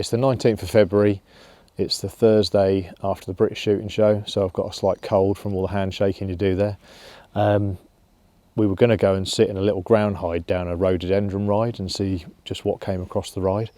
It's the 19th of February. It's the Thursday after the British shooting show, so I've got a slight cold from all the handshaking you do there. We were going to go and sit in a little ground hide down a rhododendron ride and see just what came across the ride,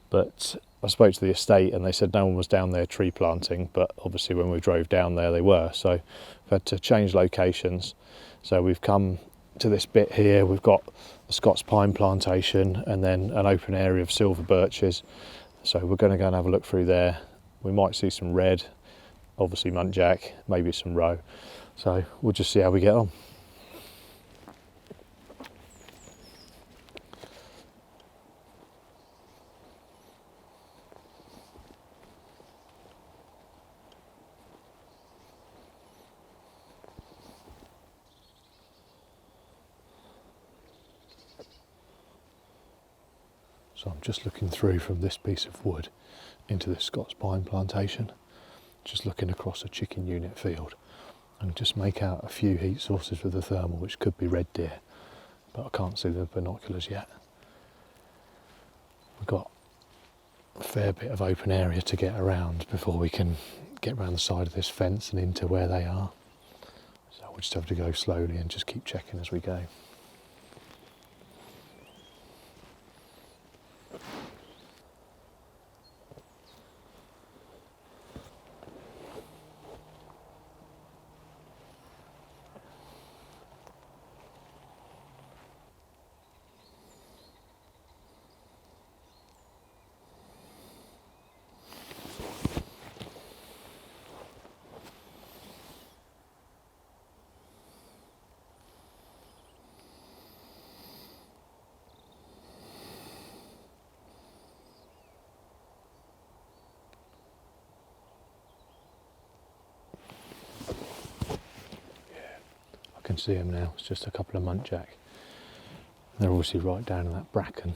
but I spoke to the estate and they said no one was down there tree planting, but obviously when we drove down there they were, so we've had to change locations. So we've come to this bit here. We've got the Scots pine plantation and then an open area of silver birches, so we're going to go and have a look through there. We might see some red, obviously muntjac, maybe some roe, so we'll just see how we get on. So I'm just looking through from this piece of wood into this Scots pine plantation, just looking across a chicken unit field, and just make out a few heat sources with the thermal, which could be red deer, but I can't see the binoculars yet. We've got a fair bit of open area to get around before we can get around the side of this fence and into where they are. So we'll just have to go slowly and just keep checking as we go. I can see them now. It's just a couple of muntjac. They're obviously right down in that bracken.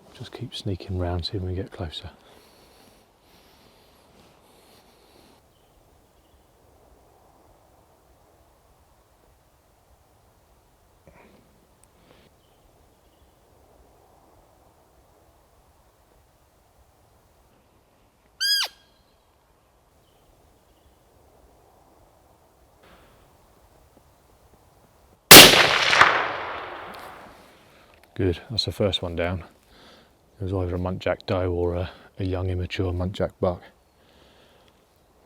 We'll just keep sneaking round, see when we get closer. Good, that's the first one down. It was either a muntjac doe or a young immature muntjac buck.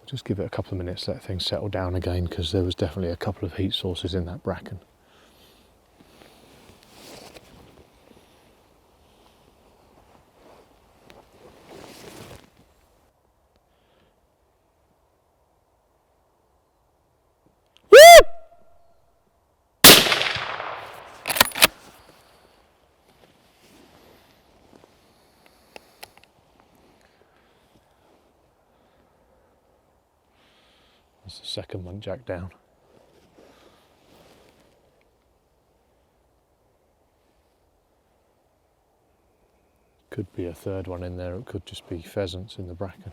Just give it a couple of minutes, let things settle down again, because there was definitely a couple of heat sources in that bracken. That's the second muntjac down. Could be a third one in there, it could just be pheasants in the bracken.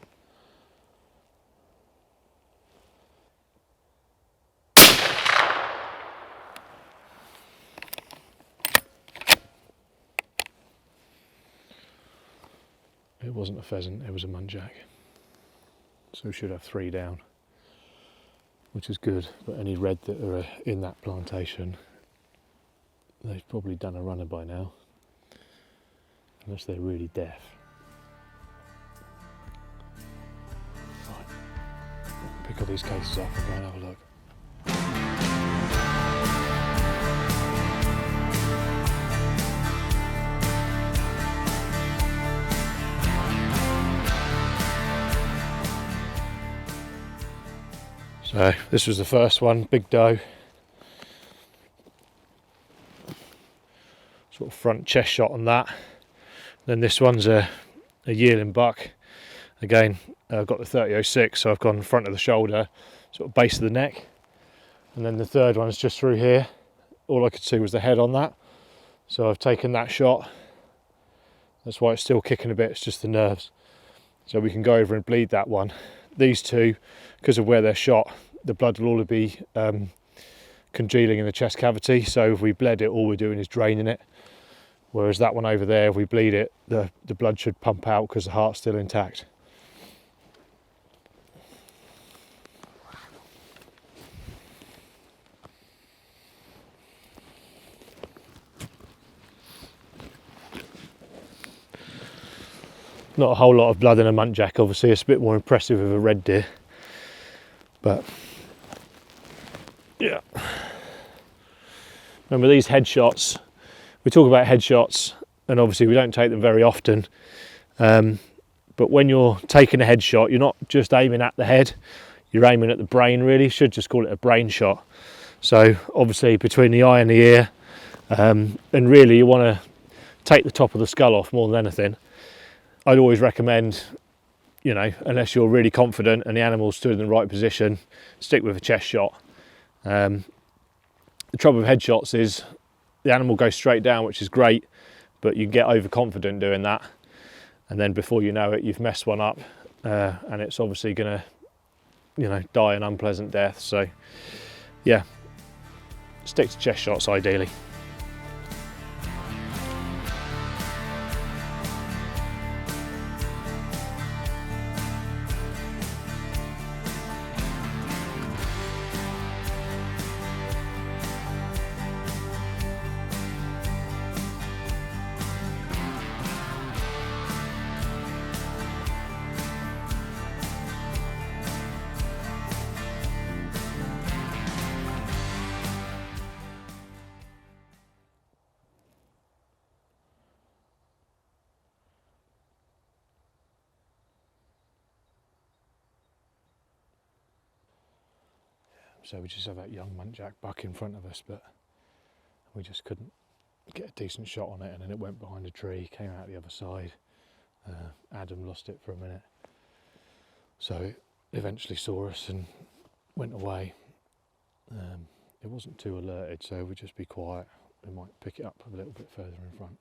It wasn't a pheasant, it was a muntjac. So we should have 3 down, which is good, but any red that are in that plantation, they've probably done a runner by now, unless they're really deaf. Right, pick all these cases up and go and have a look. So this was the first one, big doe. Sort of front chest shot on that. Then this one's a yearling buck. Again, I've got the 30-06, so I've gone front of the shoulder, sort of base of the neck. And then the third one's just through here. All I could see was the head on that. So I've taken that shot. That's why it's still kicking a bit, it's just the nerves. So we can go over and bleed that one. These two, because of where they're shot, the blood will all be congealing in the chest cavity, so if we bled it, all we're doing is draining it. Whereas that one over there, if we bleed it, the blood should pump out because the heart's still intact. Not a whole lot of blood in a muntjac, obviously. It's a bit more impressive with a red deer, but yeah. Remember these headshots, we talk about headshots and obviously we don't take them very often, but when you're taking a headshot, you're not just aiming at the head, you're aiming at the brain really. Should just call it a brain shot. So obviously between the eye and the ear, and really you want to take the top of the skull off more than anything. I'd always recommend, you know, unless you're really confident and the animal's stood in the right position, stick with a chest shot. The trouble with headshots is the animal goes straight down, which is great, but you can get overconfident doing that, and then before you know it, you've messed one up, and it's obviously going to, you know, die an unpleasant death. So yeah, stick to chest shots ideally. So we just have that young muntjac buck in front of us, but we just couldn't get a decent shot on it, and then it went behind a tree, came out the other side. Adam lost it for a minute, so it eventually saw us and went away. It wasn't too alerted, so we'd just be quiet. We might pick it up a little bit further in front.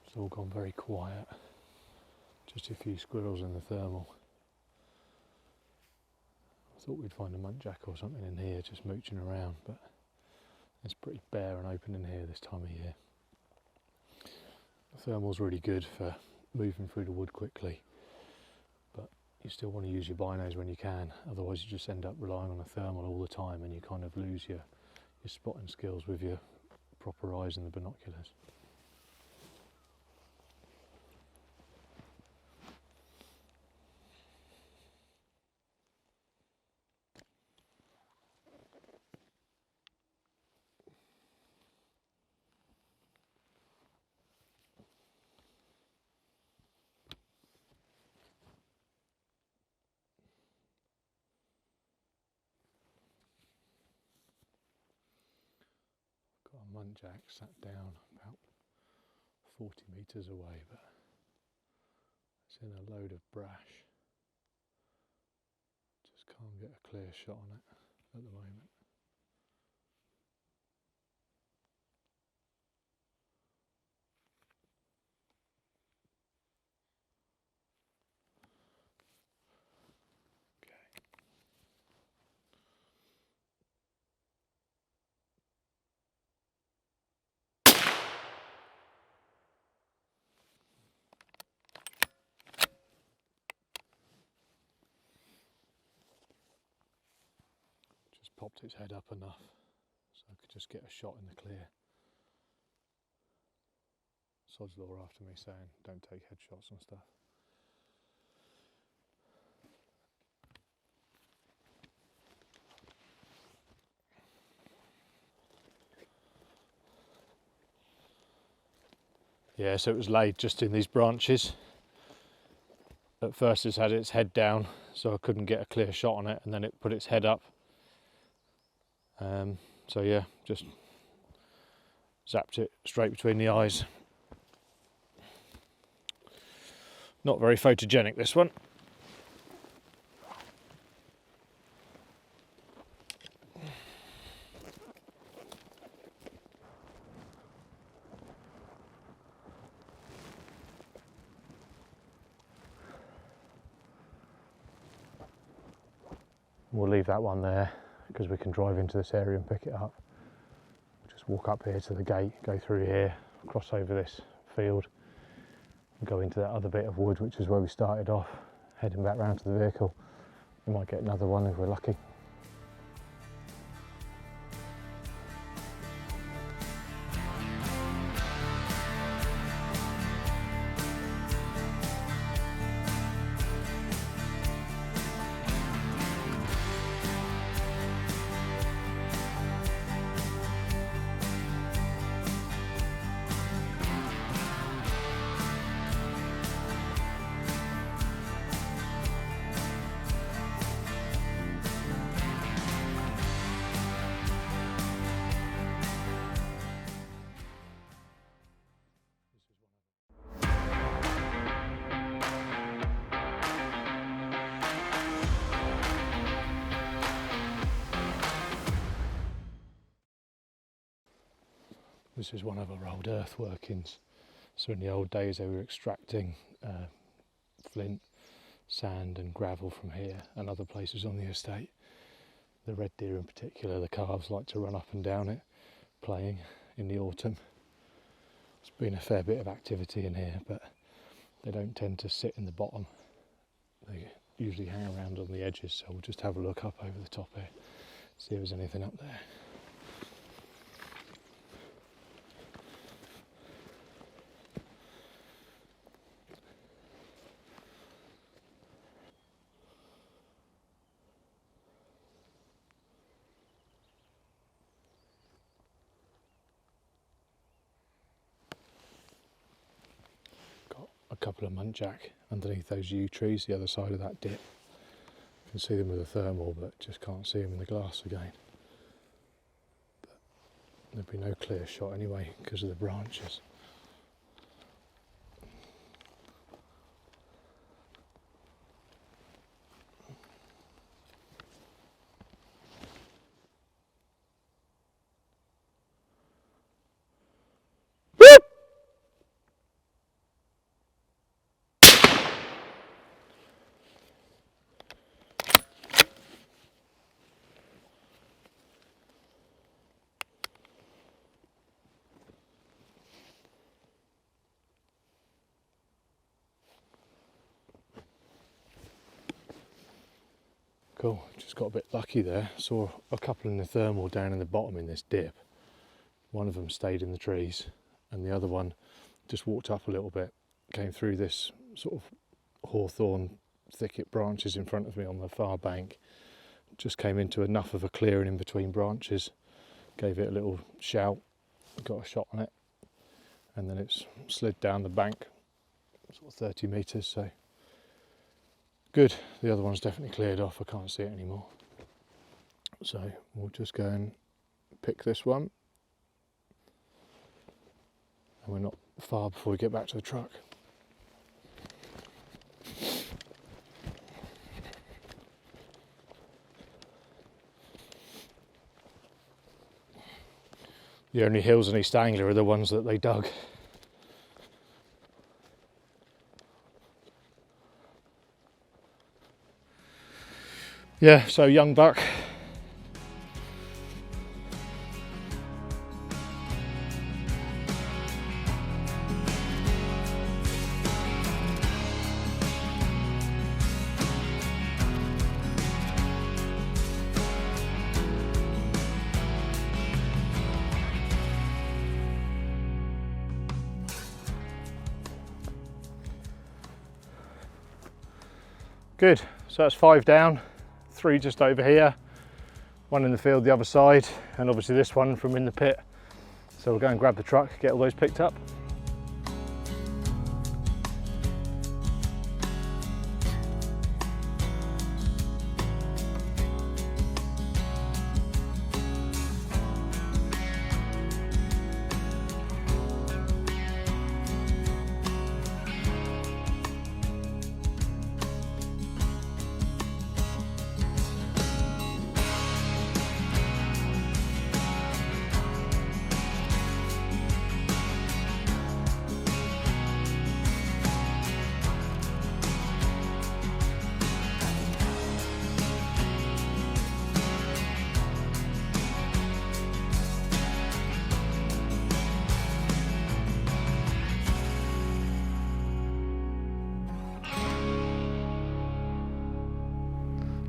It's all gone very quiet. Just a few squirrels in the thermal. I thought we'd find a muntjac or something in here just mooching around, but it's pretty bare and open in here this time of year. The thermal's really good for moving through the wood quickly, but you still want to use your binos when you can, otherwise you just end up relying on a thermal all the time and you kind of lose your spotting skills with your proper eyes and the binoculars. Got a muntjac sat down about 40 metres away, but it's in a load of brash. Just can't get a clear shot on it at the moment. Popped its head up enough so I could just get a shot in the clear. Sod's law after me saying don't take headshots and stuff. Yeah, so it was laid just in these branches. At first it's had its head down, so I couldn't get a clear shot on it, and then it put its head up. So yeah, just zapped it straight between the eyes. Not very photogenic, this one. we'll leave that one there because we can drive into this area and pick it up. Just walk up here to the gate, go through here, cross over this field, and go into that other bit of wood, which is where we started off, heading back round to the vehicle. We might get another one if we're lucky. This is one of our old earth workings. So in the old days they were extracting flint, sand and gravel from here and other places on the estate. The red deer in particular, the calves like to run up and down it, playing in the autumn. There's been a fair bit of activity in here, but they don't tend to sit in the bottom. They usually hang around on the edges, so we'll just have a look up over the top here, see if there's anything up there. A couple of muntjac underneath those yew trees, the other side of that dip. You can see them with a thermal, but just can't see them in the glass again. But there'd be no clear shot anyway because of the branches. Cool, just got a bit lucky there. Saw a couple in the thermal down in the bottom in this dip. One of them stayed in the trees and the other one just walked up a little bit, came through this sort of hawthorn thicket branches in front of me on the far bank, just came into enough of a clearing in between branches, gave it a little shout, got a shot on it, and then it's slid down the bank sort of 30 metres, so good. The other one's definitely cleared off, I can't see it anymore. So we'll just go and pick this one. And we're not far before we get back to the truck. The only hills in East Anglia are the ones that they dug. Yeah, so young buck. Good, so that's 5 down. 3 just over here, 1 in the field the other side, and obviously this one from in the pit. So we'll go and grab the truck, get all those picked up.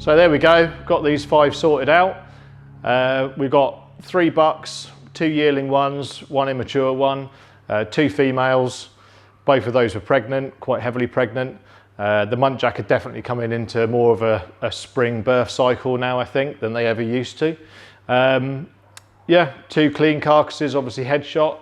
So there we go, got these 5 sorted out. We've got 3 bucks, 2 yearling ones, 1 immature one, 2 females. Both of those were pregnant, quite heavily pregnant. The muntjac are definitely coming into more of a spring birth cycle now, I think, than they ever used to. Yeah, 2 clean carcasses, obviously headshot,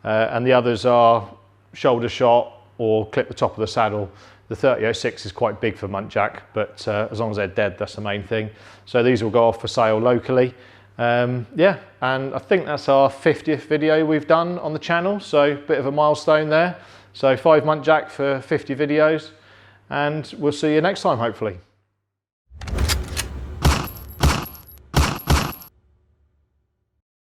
and the others are shoulder shot or clip the top of the saddle. The 3006 is quite big for muntjac, but as long as they're dead, that's the main thing. So these will go off for sale locally. Yeah, and I think that's our 50th video we've done on the channel, so a bit of a milestone there. So 5 muntjac for 50 videos, and we'll see you next time, hopefully.